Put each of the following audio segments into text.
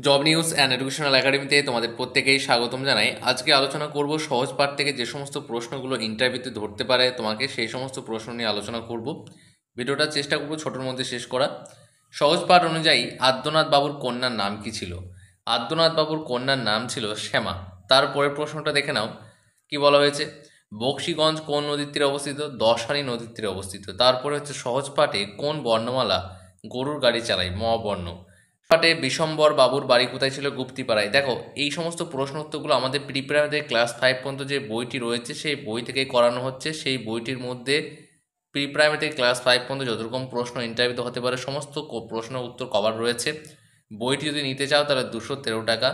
Job news and educational একাডেমিতে তোমাদের প্রত্যেকেই স্বাগতম জানাই। আজকে আলোচনা করব সহজ পাঠ থেকে যে সমস্ত প্রশ্নগুলো ইন্টারভিউতে ধরতে পারে তোমাকে, সেই সমস্ত প্রশ্ন নিয়ে আলোচনা করব। ভিডিওটা চেষ্টা করব ছোটোর মধ্যে শেষ করা। সহজ পাঠ অনুযায়ী আদ্যনাথ বাবুর কন্যার নাম কি ছিল? আদ্যনাথ বাবুর কন্যার নাম ছিল শ্যামা। তারপরের প্রশ্নটা দেখে নাও, কি বলা হয়েছে? বক্সিগঞ্জ কোন নদীর তীরে অবস্থিত? দশহারি নদীর তীরে অবস্থিত। তারপরে হচ্ছে সহজ পাঠে কোন বর্ণমালা গরুর গাড়ি চালায়? ম বর্ণ। পাটে বিশম্বর বাবুর বাড়ি কোথায় ছিল? গুপ্তিপাড়ায়। দেখো, এই সমস্ত প্রশ্ন উত্তরগুলো আমাদের প্রিপ্রাইমারি ক্লাস 5 পর্যন্ত যে বইটি রয়েছে সেই বই থেকেই করানো হচ্ছে। সেই বইটির মধ্যে প্রিপ্রাইমারি ক্লাস 5 পর্যন্ত যত রকম প্রশ্ন ইন্টারভিউতে হতে পারে সমস্ত প্রশ্ন উত্তর কভার রয়েছে। বইটি যদি নিতে চাও তাহলে 213 টাকা।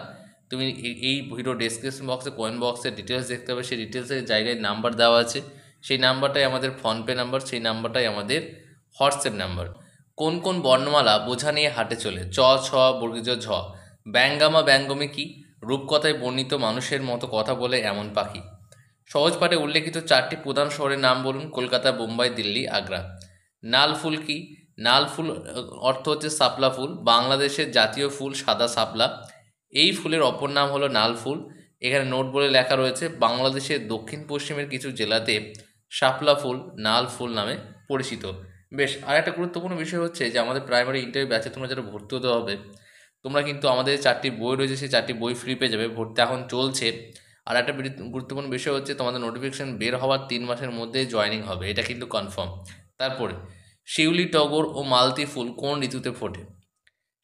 তুমি এই ভিডিও ডেসক্রিপশন বক্সে কমেন্ট বক্সে ডিটেলস দেখতে হবে। সেই ডিটেলসের জায়গায় নাম্বার দেওয়া আছে। সেই নাম্বারটাই আমাদের ফোনপে নাম্বার, সেই নাম্বারটাই আমাদের হোয়াটসঅ্যাপ নাম্বার। কোন কোন বর্ণমালা বোঝা নিয়ে হাঁটে চলে? চ, ছ, বর্গীয় ঝ। ব্যঙ্গামা ব্যঙ্গমে কি? রূপকথায় বর্ণিত মানুষের মতো কথা বলে এমন পাখি। সহজ পাঠে উল্লেখিত 4টি প্রধান শহরের নাম বলুন। কলকাতা, বোম্বাই, দিল্লি, আগ্রা। নাল ফুল কি? নাল ফুল অর্থ হচ্ছে শাপলা ফুল। বাংলাদেশের জাতীয় ফুল সাদা শাপলা। এই ফুলের অপর নাম হলো নাল ফুল। এখানে নোট বলে লেখা রয়েছে, বাংলাদেশের দক্ষিণ পশ্চিমের কিছু জেলাতে শাপলা ফুল নাল ফুল নামে পরিচিত। বেশ, আর একটা গুরুত্বপূর্ণ বিষয় হচ্ছে যে আমাদের প্রাইমারি ইন্টারভিউ ব্যাচে তোমরা যারা ভর্তি হতে হবে, তোমরা কিন্তু আমাদের 4টি বই রয়েছে, সেই 4টি বই ফ্রি পেয়ে যাবে। ভর্তি এখন চলছে। আর একটা গুরুত্বপূর্ণ বিষয় হচ্ছে তোমাদের নোটিফিকেশান বের হওয়ার 3 মাসের মধ্যে জয়েনিং হবে, এটা কিন্তু কনফার্ম। তারপরে শিউলি, টগর ও মালতী ফুল কোন ঋতুতে ফোটে?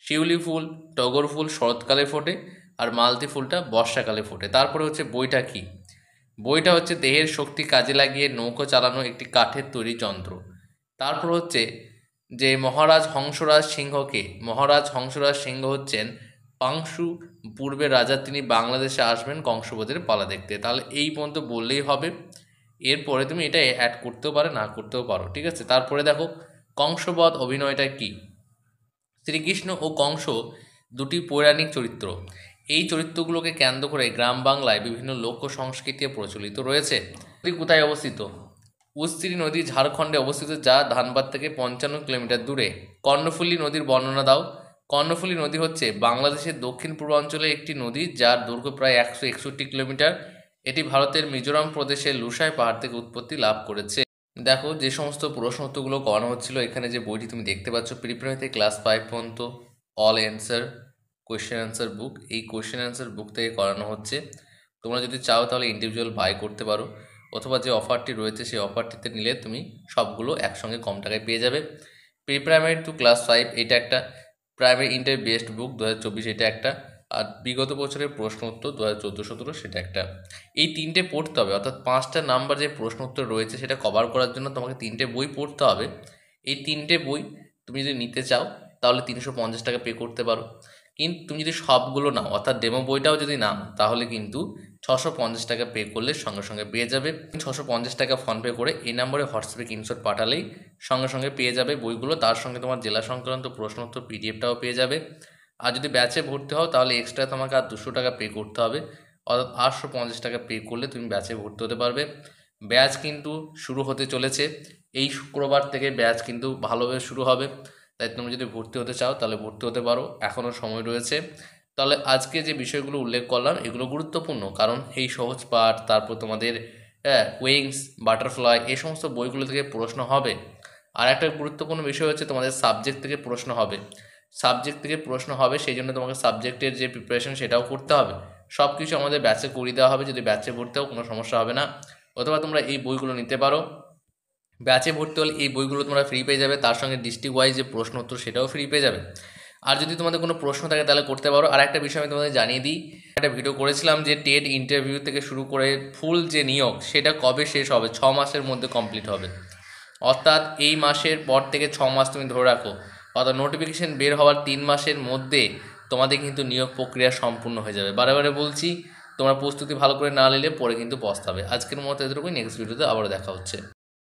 শিউলি ফুল, টগর ফুল শরৎকালে ফোটে, আর মালতী ফুলটা বর্ষাকালে ফোটে। তারপরে হচ্ছে বইটা কি? বইটা হচ্ছে দেহের শক্তি কাজে লাগিয়ে নৌকো চালানো একটি কাঠের তৈরি যন্ত্র। তারপর হচ্ছে যে মহারাজ হংসরাজ সিংহকে, মহারাজ হংসরাজ সিংহ হচ্ছেন পাংশু পূর্বের রাজা। তিনি বাংলাদেশে আসবেন কংসবদের পালা দেখতে। তাহলে এই পর্যন্ত বললেই হবে। এরপরে তুমি এটা অ্যাড করতেও পারো, না করতেও পারো, ঠিক আছে। তারপরে দেখো, কংসবধ অভিনয়টা কি? শ্রীকৃষ্ণ ও কংস দুটি পৌরাণিক চরিত্র। এই চরিত্রগুলোকে কেন্দ্র করে গ্রাম বাংলায় বিভিন্ন লোক সংস্কৃতি প্রচলিত রয়েছে। কোথায় অবস্থিত? উস্তিরি নদী ঝাড়খণ্ডে অবস্থিত, যা ধানবাদ থেকে 55 কিলোমিটার দূরে। কর্ণফুলী নদীর বর্ণনা দাও। কর্ণফুলী নদী হচ্ছে বাংলাদেশের দক্ষিণ পূর্বাঞ্চলে একটি নদী, যার দৈর্ঘ্য প্রায় 161 কিলোমিটার। এটি ভারতের মিজোরাম প্রদেশের লুসাই পাহাড় থেকে উৎপত্তি লাভ করেছে। দেখো, যে সমস্ত প্রশ্ন উত্তরগুলো করানো হচ্ছিল, এখানে যে বইটি তুমি দেখতে পাচ্ছ প্রিপ্রাইমারি ক্লাস 5 পর্যন্ত অল অ্যান্সার কোয়েশ্চেন অ্যান্সার বুক, এই কোয়েশ্চেন অ্যান্সার বুক থেকে করানো হচ্ছে। তোমরা যদি চাও তাহলে ইন্ডিভিজুয়াল বাই করতে পারো, অথবা যে অফারটি রয়েছে সেই অফারটিতে নিলে তুমি সবগুলো একসঙ্গে কম টাকায় পেয়ে যাবে। প্রিপ্রাইমারি টু ক্লাস 5 এটা একটা, প্রাইমারি ইন্টার বেস্ট বুক 2024 এটা একটা, আর বিগত বছরের প্রশ্ন উত্তর 2014-17 সেটা একটা। এই 3টে পড়তে হবে, অর্থাৎ 5টা নাম্বার যে প্রশ্ন উত্তর রয়েছে সেটা কভার করার জন্য তোমাকে 3টে বই পড়তে হবে। এই 3টে বই তুমি যদি নিতে চাও তাহলে 350 টাকা পে করতে পারো। কিন্তু তুমি যদি সবগুলো নাও, অর্থাৎ ডেমো বইটাও যদি নাও, তাহলে কিন্তু 650 টাকা পে করলে সঙ্গে সঙ্গে পেয়ে যাবে। 650 টাকা ফোনপে করে এই নম্বরে হোয়াটসঅ্যাপে স্ক্রিনশট পাঠালেই সঙ্গে সঙ্গে পেয়ে যাবে বইগুলো। তার সঙ্গে তোমার জেলা সংক্রান্ত প্রশ্ন উত্তর পিডিএফটাও পেয়ে যাবে। আর যদি ব্যাচে ভর্তি হও তাহলে এক্সট্রা তোমাকে আর 200 টাকা পে করতে হবে, অর্থাৎ 850 টাকা পে করলে তুমি ব্যাচে ভর্তি হতে পারবে। ব্যাচ কিন্তু শুরু হতে চলেছে, এই শুক্রবার থেকে ব্যাচ কিন্তু ভালোভাবে শুরু হবে। তাই তুমি যদি ভর্তি হতে চাও তাহলে ভর্তি হতে পারো, এখনও সময় রয়েছে। তাহলে আজকে যে বিষয়গুলো উল্লেখ করলাম এগুলো গুরুত্বপূর্ণ, কারণ এই সহজ পাঠ, তারপর তোমাদের উইংস, বাটারফ্লাই, এই সমস্ত বইগুলো থেকে প্রশ্ন হবে। আর একটা গুরুত্বপূর্ণ বিষয় হচ্ছে তোমাদের সাবজেক্ট থেকে প্রশ্ন হবে। সাবজেক্ট থেকে প্রশ্ন হবে, সেই জন্য তোমাকে সাবজেক্টের যে প্রিপারেশন সেটাও করতে হবে। সব কিছু আমাদের ব্যাচে করিয়ে দেওয়া হবে, যদি ব্যাচে ভর্তি হও কোনো সমস্যা হবে না। অথবা তোমরা এই বইগুলো নিতে পারো। ব্যাচে ভর্তি হলে এই বইগুলো তোমরা ফ্রি পেয়ে যাবে, তার সঙ্গে ডিস্ট্রিক্ট ওয়াইজ যে প্রশ্ন উত্তর সেটাও ফ্রি পেয়ে যাবে। আর যদি তোমাদের কোনো প্রশ্ন থাকে তাহলে করতে পারো। আর একটা বিষয় আমি তোমাদের জানিয়ে দিই, একটা ভিডিও করেছিলাম যে টেট ইন্টারভিউ থেকে শুরু করে ফুল যে নিয়োগ সেটা কবে শেষ হবে, 6 মাসের মধ্যে কমপ্লিট হবে। অর্থাৎ এই মাসের পর থেকে 6 মাস তুমি ধরে রাখো, অর্থাৎ নোটিফিকেশান বের হওয়ার 3 মাসের মধ্যে তোমাদের কিন্তু নিয়োগ প্রক্রিয়া সম্পূর্ণ হয়ে যাবে। বারে বারে বলছি, তোমরা প্রস্তুতি ভালো করে না নিলে পরে কিন্তু পস্তাবে। আজকের মতো এতটুকুই, নেক্সট ভিডিওতে আবারও দেখা হচ্ছে।